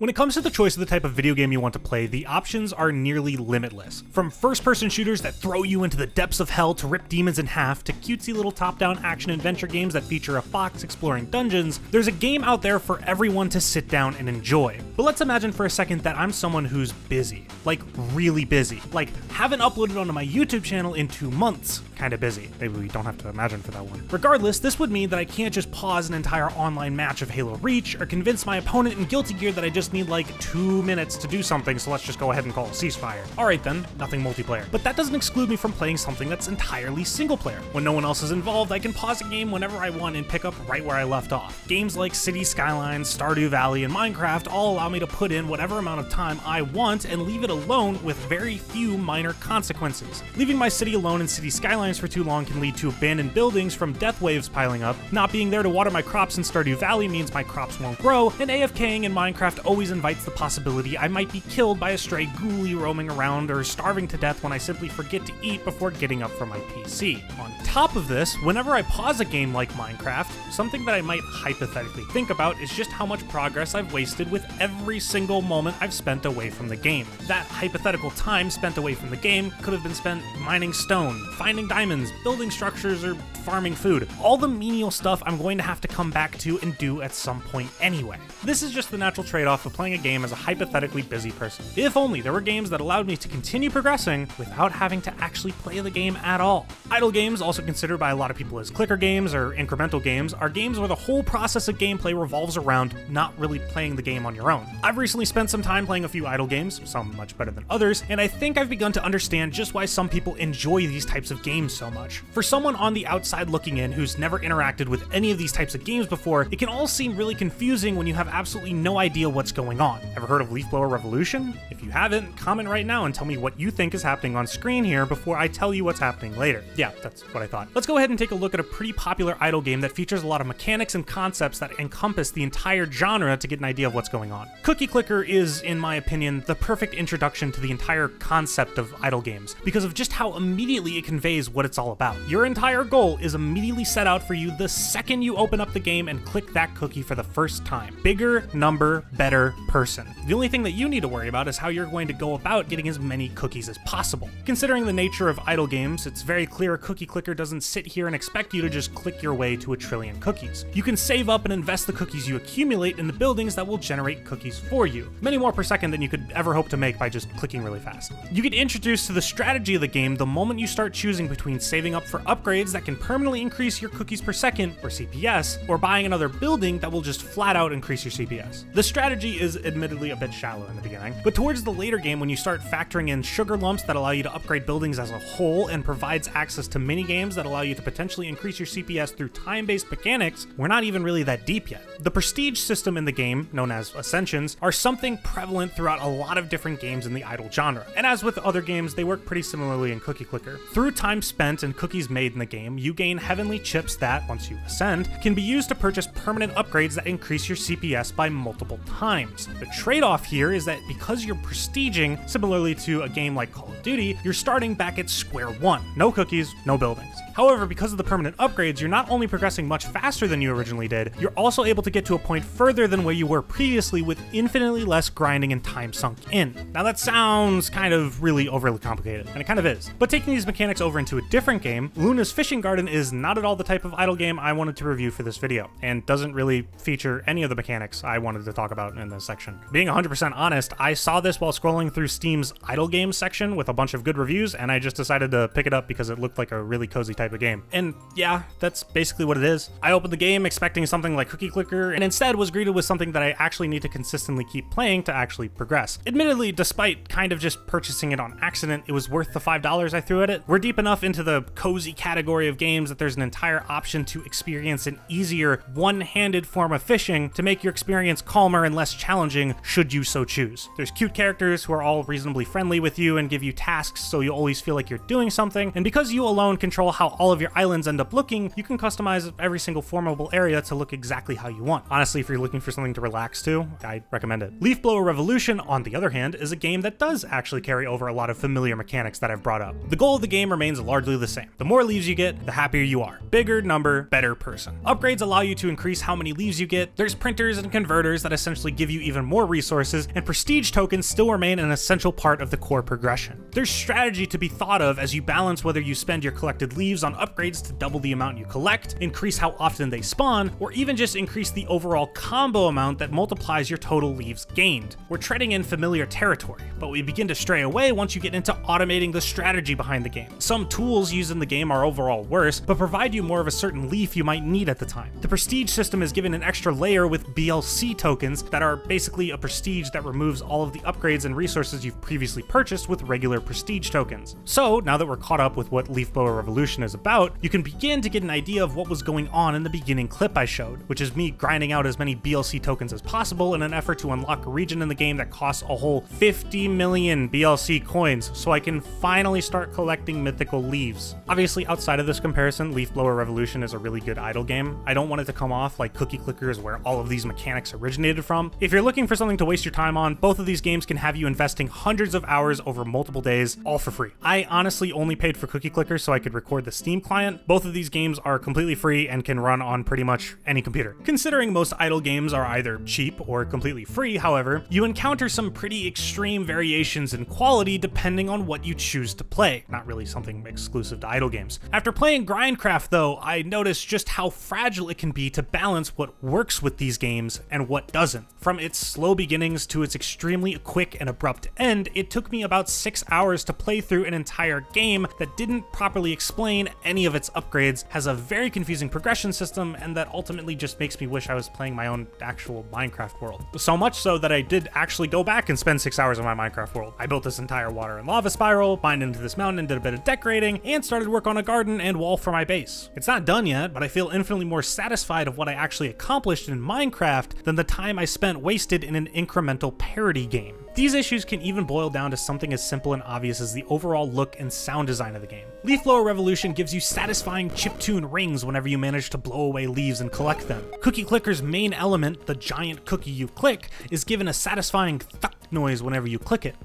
When it comes to the choice of the type of video game you want to play, the options are nearly limitless. From first-person shooters that throw you into the depths of hell to rip demons in half, to cutesy little top-down action-adventure games that feature a fox exploring dungeons, there's a game out there for everyone to sit down and enjoy. But let's imagine for a second that I'm someone who's busy. Like, really busy. Like, haven't uploaded onto my YouTube channel in 2 months. Kinda busy. Maybe we don't have to imagine for that one. Regardless, this would mean that I can't just pause an entire online match of Halo Reach, or convince my opponent in Guilty Gear that I just need like 2 minutes to do something, so let's just go ahead and call a ceasefire. Alright then, nothing multiplayer. But that doesn't exclude me from playing something that's entirely single player. When no one else is involved, I can pause a game whenever I want and pick up right where I left off. Games like City Skylines, Stardew Valley, and Minecraft all allow me to put in whatever amount of time I want and leave it alone with very few minor consequences. Leaving my city alone in City Skylines for too long can lead to abandoned buildings from death waves piling up. Not being there to water my crops in Stardew Valley means my crops won't grow, and AFKing in Minecraft always invites the possibility I might be killed by a stray ghoulie roaming around or starving to death when I simply forget to eat before getting up from my PC. On top of this, whenever I pause a game like Minecraft, something that I might hypothetically think about is just how much progress I've wasted with every single moment I've spent away from the game. That hypothetical time spent away from the game could have been spent mining stone, finding diamonds, building structures, or farming food. All the menial stuff I'm going to have to come back to and do at some point anyway. This is just the natural trade-off of playing a game as a hypothetically busy person. If only there were games that allowed me to continue progressing without having to actually play the game at all. Idle games, also considered by a lot of people as clicker games or incremental games, are games where the whole process of gameplay revolves around not really playing the game on your own. I've recently spent some time playing a few idle games, some much better than others, and I think I've begun to understand just why some people enjoy these types of games so much. For someone on the outside looking in who's never interacted with any of these types of games before, it can all seem really confusing when you have absolutely no idea what's going on. Ever heard of Leaf Blower Revolution? If you haven't, comment right now and tell me what you think is happening on screen here before I tell you what's happening later. Yeah, that's what I thought. Let's go ahead and take a look at a pretty popular idle game that features a lot of mechanics and concepts that encompass the entire genre to get an idea of what's going on. Cookie Clicker is, in my opinion, the perfect introduction to the entire concept of idle games, because of just how immediately it conveys what it's all about. Your entire goal is immediately set out for you the second you open up the game and click that cookie for the first time. Bigger number, better person. The only thing that you need to worry about is how you're going to go about getting as many cookies as possible. Considering the nature of idle games, it's very clear Cookie Clicker doesn't sit here and expect you to just click your way to 1 trillion cookies. You can save up and invest the cookies you accumulate in the buildings that will generate cookies for you. Many more per second than you could ever hope to make by just clicking really fast. You get introduced to the strategy of the game the moment you start choosing between saving up for upgrades that can permanently increase your cookies per second, or CPS, or buying another building that will just flat out increase your CPS. The strategy is admittedly a bit shallow in the beginning, but towards the later game when you start factoring in sugar lumps that allow you to upgrade buildings as a whole and provides access to mini games that allow you to potentially increase your CPS through time-based mechanics, we're not even really that deep yet. The prestige system in the game, known as Ascensions, are something prevalent throughout a lot of different games in the idle genre, and as with other games, they work pretty similarly in Cookie Clicker. Through time spent and cookies made in the game, you gain heavenly chips that, once you ascend, can be used to purchase permanent upgrades that increase your CPS by multiple times. The trade-off here is that because you're prestiging, similarly to a game like Call of Duty, you're starting back at square one. No cookies, no buildings. However, because of the permanent upgrades, you're not only progressing much faster than you originally did, you're also able to get to a point further than where you were previously with infinitely less grinding and time sunk in. Now that sounds kind of really overly complicated, and it kind of is. But taking these mechanics over into a different game, Luna's Fishing Garden is not at all the type of idle game I wanted to review for this video, and doesn't really feature any of the mechanics I wanted to talk about in this section. Being 100% honest, I saw this while scrolling through Steam's idle games section with a bunch of good reviews, and I just decided to pick it up because it looked like a really cozy type of game. And yeah, that's basically what it is. I opened the game expecting something like Cookie Clicker, and instead was greeted with something that I actually need to consistently keep playing to actually progress. Admittedly, despite kind of just purchasing it on accident, it was worth the $5 I threw at it. We're deep enough into the cozy category of games that there's an entire option to experience an easier, one-handed form of fishing to make your experience calmer and less challenging should you so choose. There's cute characters who are all reasonably friendly with you and give you tasks so you always feel like you're doing something, and because you alone control how all of your islands end up looking, you can customize every single formable area to look exactly how you want. Honestly, if you're looking for something to relax to, I recommend it. Leaf Blower Revolution, on the other hand, is a game that does actually carry over a lot of familiar mechanics that I've brought up. The goal of the game remains largely the same. The more leaves you get, the happier you are. Bigger number, better person. Upgrades allow you to increase how many leaves you get. There's printers and converters that essentially give give you even more resources, and prestige tokens still remain an essential part of the core progression. There's strategy to be thought of as you balance whether you spend your collected leaves on upgrades to double the amount you collect, increase how often they spawn, or even just increase the overall combo amount that multiplies your total leaves gained. We're treading in familiar territory, but we begin to stray away once you get into automating the strategy behind the game. Some tools used in the game are overall worse, but provide you more of a certain leaf you might need at the time. The prestige system is given an extra layer with BLC tokens that are basically a prestige that removes all of the upgrades and resources you've previously purchased with regular prestige tokens. So, now that we're caught up with what Leaf Blower Revolution is about, you can begin to get an idea of what was going on in the beginning clip I showed, which is me grinding out as many BLC tokens as possible in an effort to unlock a region in the game that costs a whole 50 million BLC coins so I can finally start collecting mythical leaves. Obviously, outside of this comparison, Leaf Blower Revolution is a really good idle game. I don't want it to come off like Cookie Clicker is where all of these mechanics originated from. If you're looking for something to waste your time on, both of these games can have you investing hundreds of hours over multiple days, all for free. I honestly only paid for Cookie Clicker so I could record the Steam client. Both of these games are completely free and can run on pretty much any computer. Considering most idle games are either cheap or completely free, however, you encounter some pretty extreme variations in quality depending on what you choose to play. Not really something exclusive to idle games. After playing Grindcraft though, I noticed just how fragile it can be to balance what works with these games and what doesn't. From its slow beginnings to its extremely quick and abrupt end, it took me about 6 hours to play through an entire game that didn't properly explain any of its upgrades, has a very confusing progression system, and that ultimately just makes me wish I was playing my own actual Minecraft world. So much so that I did actually go back and spend 6 hours in my Minecraft world. I built this entire water and lava spiral, mined into this mountain, did a bit of decorating, and started work on a garden and wall for my base. It's not done yet, but I feel infinitely more satisfied of what I actually accomplished in Minecraft than the time I spent wasted in an incremental parody game. These issues can even boil down to something as simple and obvious as the overall look and sound design of the game. Leaf Blower Revolution gives you satisfying chiptune rings whenever you manage to blow away leaves and collect them. Cookie Clicker's main element, the giant cookie you click, is given a satisfying thunk noise whenever you click it.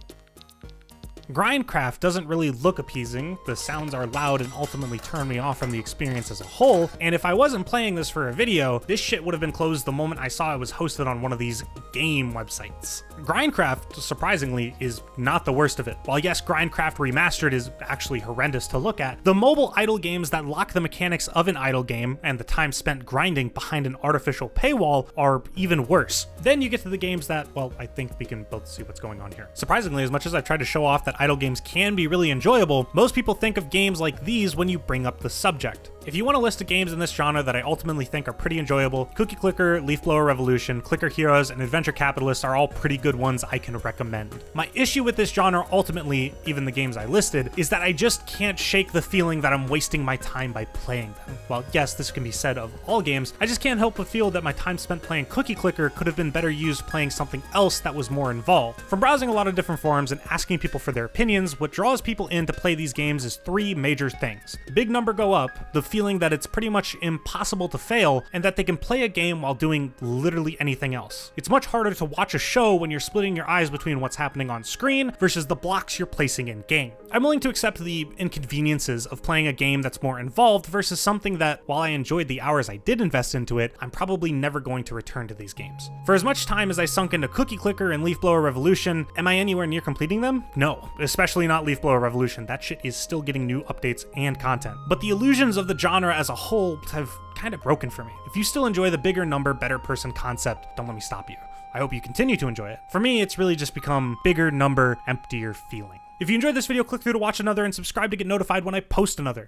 Grindcraft doesn't really look appeasing, the sounds are loud and ultimately turn me off from the experience as a whole, and if I wasn't playing this for a video, this shit would have been closed the moment I saw it was hosted on one of these game websites. Grindcraft, surprisingly, is not the worst of it. While yes, Grindcraft Remastered is actually horrendous to look at, the mobile idle games that lock the mechanics of an idle game and the time spent grinding behind an artificial paywall are even worse. Then you get to the games that, well, I think we can both see what's going on here. Surprisingly, as much as I've tried to show off that idle games can be really enjoyable, most people think of games like these when you bring up the subject. If you want a list of games in this genre that I ultimately think are pretty enjoyable, Cookie Clicker, Leaf Blower Revolution, Clicker Heroes, and Adventure Capitalists are all pretty good ones I can recommend. My issue with this genre ultimately, even the games I listed, is that I just can't shake the feeling that I'm wasting my time by playing them. While yes, this can be said of all games, I just can't help but feel that my time spent playing Cookie Clicker could have been better used playing something else that was more involved. From browsing a lot of different forums and asking people for their opinions, what draws people in to play these games is three major things. Big number go up, the feeling that it's pretty much impossible to fail, and that they can play a game while doing literally anything else. It's much harder to watch a show when you're splitting your eyes between what's happening on screen versus the blocks you're placing in game. I'm willing to accept the inconveniences of playing a game that's more involved versus something that, while I enjoyed the hours I did invest into it, I'm probably never going to return to these games. For as much time as I sunk into Cookie Clicker and Leaf Blower Revolution, am I anywhere near completing them? No, especially not Leaf Blower Revolution. That shit is still getting new updates and content. But the illusions of the genre as a whole have kind of broken for me. If you still enjoy the bigger number, better person concept, don't let me stop you. I hope you continue to enjoy it. For me, it's really just become bigger number, emptier feeling. If you enjoyed this video, click through to watch another and subscribe to get notified when I post another.